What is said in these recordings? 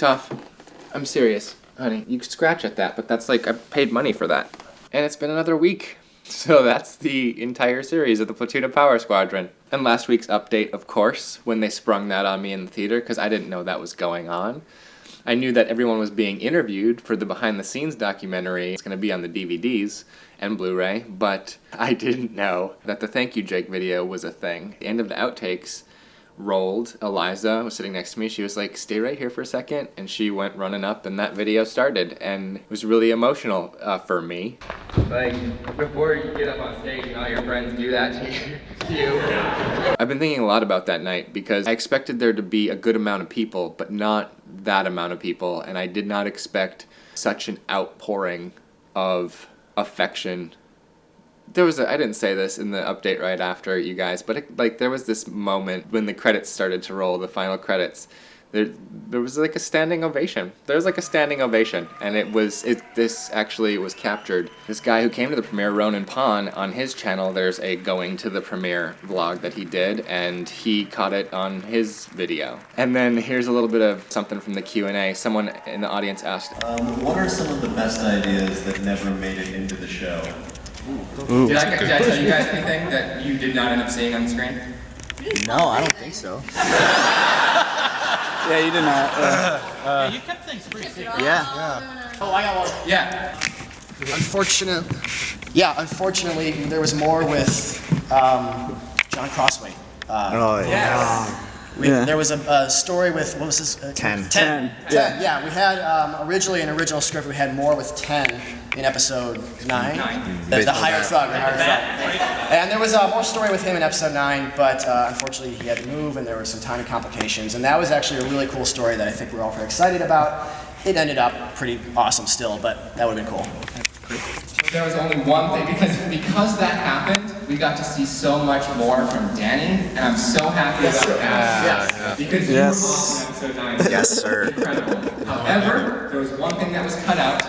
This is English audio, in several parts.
Tough. I'm serious, honey. You could scratch at that, but that's like, I paid money for that. And it's been another week. So that's the entire series of the Platoon of Power Squadron. And last week's update, of course, when they sprung that on me in the theater, because I didn't know that was going on. I knew that everyone was being interviewed for the behind-the-scenes documentary. It's going to be on the DVDs and Blu-ray, but I didn't know that the Thank You Jake video was a thing. The end of the outtakes rolled. Eliza was sitting next to me. She was like, stay right here for a second. And she went running up and that video started. And it was really emotional for me. Like, before you get up on stage and all your friends do that to you. I've been thinking a lot about that night because I expected there to be a good amount of people, but not that amount of people. And I did not expect such an outpouring of affection. I didn't say this in the update right after, you guys, but there was this moment when the credits started to roll, the final credits. There was like a standing ovation. There was like a standing ovation, and this actually was captured. This guy who came to the premiere, Ronan Pon, on his channel, there's a going to the premiere vlog that he did, and he caught it on his video. And then here's a little bit of something from the Q&A. Someone in the audience asked, what are some of the best ideas that never made it into the show? Ooh. Did I tell you guys anything that you did not end up seeing on the screen? No, I don't think so. Yeah, you did not. Yeah, you kept things pretty secret. Yeah. Oh, I got one. Yeah. Unfortunately, there was more with John Crossway. There was a story with, what was this? 10. 10. Yeah, we had originally an original script. We had more with 10 in episode 9. The hired thug. And there was more story with him in episode 9, but unfortunately he had to move and there were some timing complications. And that was actually a really cool story that I think we're all pretty excited about. It ended up pretty awesome still, but that would have been cool. There was only one thing, because that happened, we got to see so much more from Danny, and I'm so happy about that. Because you were awesome in episode 9. Yes, sir. Incredible. However, there was one thing that was cut out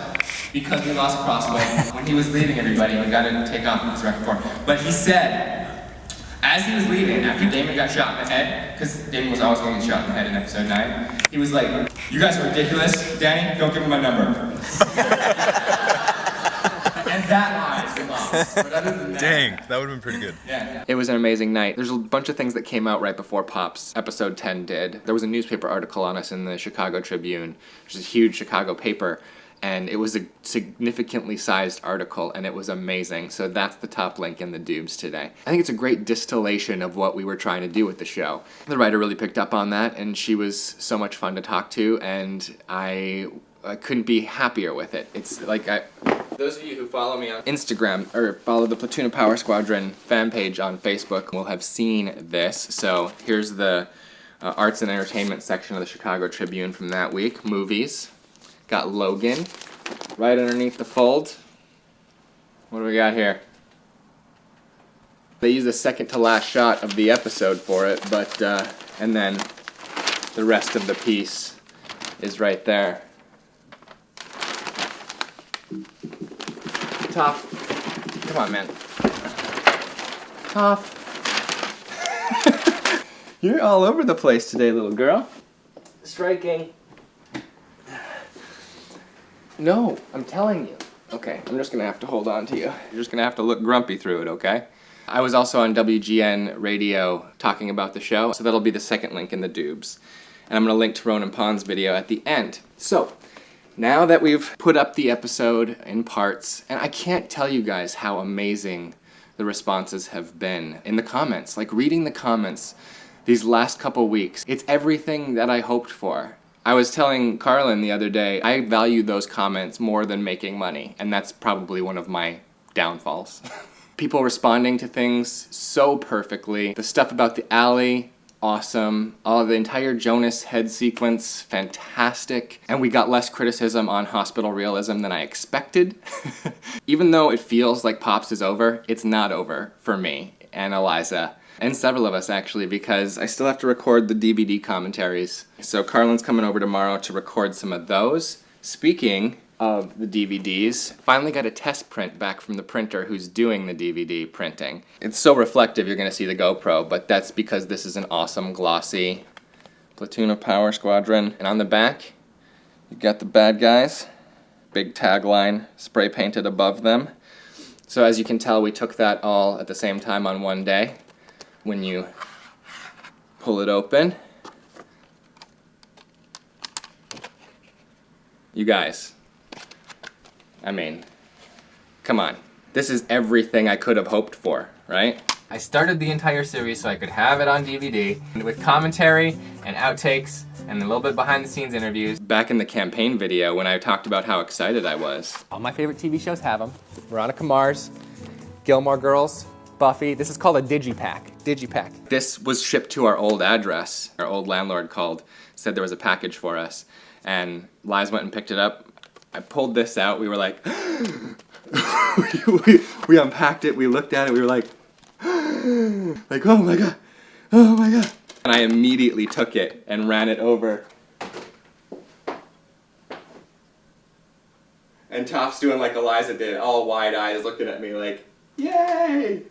because we lost Crossway when he was leaving everybody. We got to take off his record for him. But he said, as he was leaving, after Damon got shot in the head, because Damon was always going to get shot in the head in episode 9, he was like, you guys are ridiculous. Danny, don't give him my number. And that line we lost. But other than that, dang, that would have been pretty good. Yeah. It was an amazing night. There's a bunch of things that came out right before PoPS episode 10 did. There was a newspaper article on us in the Chicago Tribune, which is a huge Chicago paper, and it was a significantly sized article, and it was amazing. So that's the top link in the doobs today. I think it's a great distillation of what we were trying to do with the show. The writer really picked up on that, and she was so much fun to talk to, and I couldn't be happier with it. It's like those of you who follow me on Instagram or follow the Platoon of Power Squadron fan page on Facebook will have seen this. So here's the arts and entertainment section of the Chicago Tribune from that week. Movies. Got Logan right underneath the fold. What do we got here? They used the second to last shot of the episode for it, but and then the rest of the piece is right there. Tough. Come on, man. Tough. You're all over the place today, little girl. Striking. No, I'm telling you. Okay, I'm just gonna have to hold on to you. You're just gonna have to look grumpy through it, okay? I was also on WGN radio talking about the show, so that'll be the second link in the doobs. And I'm gonna link to Ronan Pon's video at the end. So, now that we've put up the episode in parts, and I can't tell you guys how amazing the responses have been in the comments. Like, reading the comments these last couple weeks, it's everything that I hoped for. I was telling Carlin the other day, I value those comments more than making money, and that's probably one of my downfalls. People responding to things so perfectly. The stuff about the alley, awesome. The entire Jonas head sequence, fantastic. And we got less criticism on hospital realism than I expected. Even though it feels like PoPS is over, it's not over for me and Eliza. And several of us, actually, because I still have to record the DVD commentaries. So Carlin's coming over tomorrow to record some of those. Speaking of the DVDs, finally got a test print back from the printer who's doing the DVD printing. It's so reflective you're going to see the GoPro, but that's because this is an awesome glossy Platoon of Power Squadron. And on the back, You got the bad guys, big tagline spray painted above them. So as you can tell, we took that all at the same time on one day. When you pull it open, you guys, I mean, come on. This is everything I could have hoped for, right? I started the entire series so I could have it on DVD with commentary and outtakes and a little bit behind the scenes interviews. Back in the campaign video when I talked about how excited I was. All my favorite TV shows have them. Veronica Mars, Gilmore Girls, Buffy. This is called a digipack. Digipack. This was shipped to our old address. Our old landlord called, said there was a package for us, and Liz went and picked it up. I pulled this out. We were like, we unpacked it. We looked at it. We were like, oh my god, oh my god. And I immediately took it and ran it over. And Toph's doing like Eliza did, all wide eyes looking at me like, yay!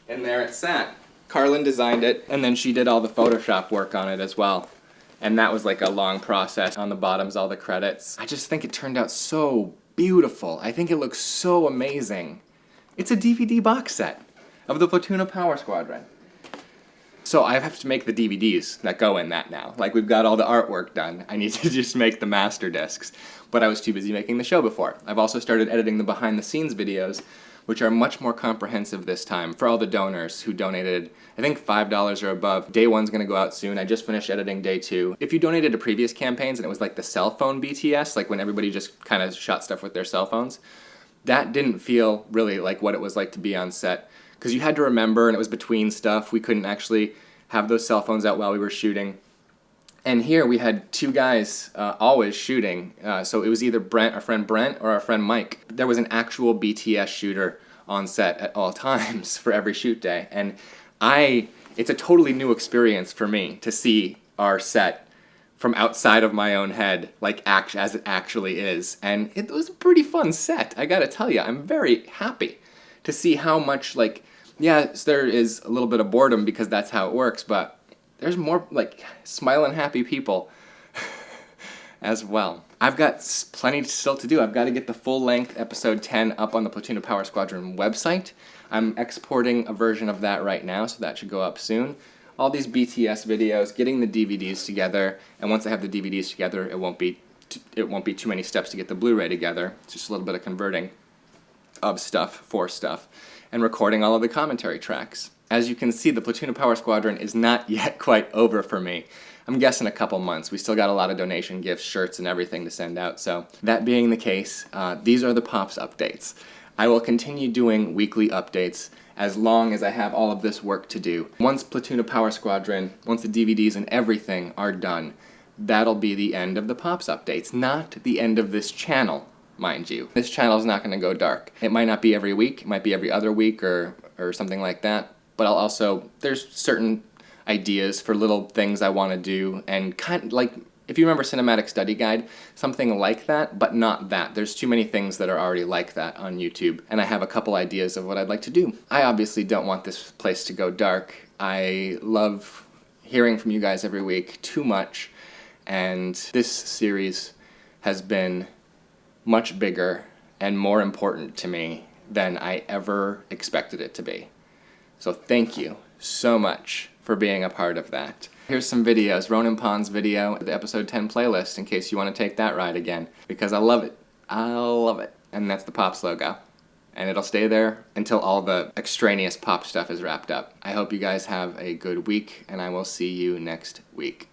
And there it sat. Carlin designed it, and then she did all the Photoshop work on it as well. And that was like a long process. On the bottom's all the credits. I just think it turned out so beautiful. I think it looks so amazing. It's a DVD box set of the Platoon of Power Squadron. So I have to make the DVDs that go in that now. Like, we've got all the artwork done. I need to just make the master discs. But I was too busy making the show before. I've also started editing the behind the scenes videos, which are much more comprehensive this time for all the donors who donated, I think $5 or above. Day one's gonna go out soon. I just finished editing day two. If you donated to previous campaigns and it was like the cell phone BTS, like when everybody just kind of shot stuff with their cell phones, that didn't feel really like what it was like to be on set. Because you had to remember, and it was between stuff. We couldn't actually have those cell phones out while we were shooting. And here we had two guys always shooting. So it was either Brent, our friend Brent, or our friend Mike. There was an actual BTS shooter on set at all times for every shoot day. And it's a totally new experience for me to see our set from outside of my own head, like as it actually is. And it was a pretty fun set, I gotta tell you. I'm very happy to see how much, like, yes, there is a little bit of boredom because that's how it works, but there's more, like, smiling happy people as well. I've got plenty still to do. I've got to get the full-length episode 10 up on the Platoon of Power Squadron website. I'm exporting a version of that right now, so that should go up soon. All these BTS videos, getting the DVDs together, and once I have the DVDs together, it won't be too many steps to get the Blu-ray together. It's just a little bit of converting of stuff for stuff, and recording all of the commentary tracks. As you can see, the Platoon of Power Squadron is not yet quite over for me. I'm guessing a couple months. We still got a lot of donation gifts, shirts, and everything to send out, so that being the case, these are the PoPS updates. I will continue doing weekly updates as long as I have all of this work to do. Once Platoon of Power Squadron, once the DVDs and everything are done, that'll be the end of the PoPS updates, not the end of this channel. Mind you. This channel is not going to go dark. It might not be every week, it might be every other week or something like that, but there's certain ideas for little things I want to do, and kind of like, if you remember Cinematic Study Guide, something like that, but not that. There's too many things that are already like that on YouTube, and I have a couple ideas of what I'd like to do. I obviously don't want this place to go dark. I love hearing from you guys every week too much, and this series has been much bigger and more important to me than I ever expected it to be. So thank you so much for being a part of that. Here's some videos. Ronan Pond's video, the episode 10 playlist, in case you want to take that ride again, because I love it. I love it. And that's the PoPS logo. And it'll stay there until all the extraneous pop stuff is wrapped up. I hope you guys have a good week, and I will see you next week.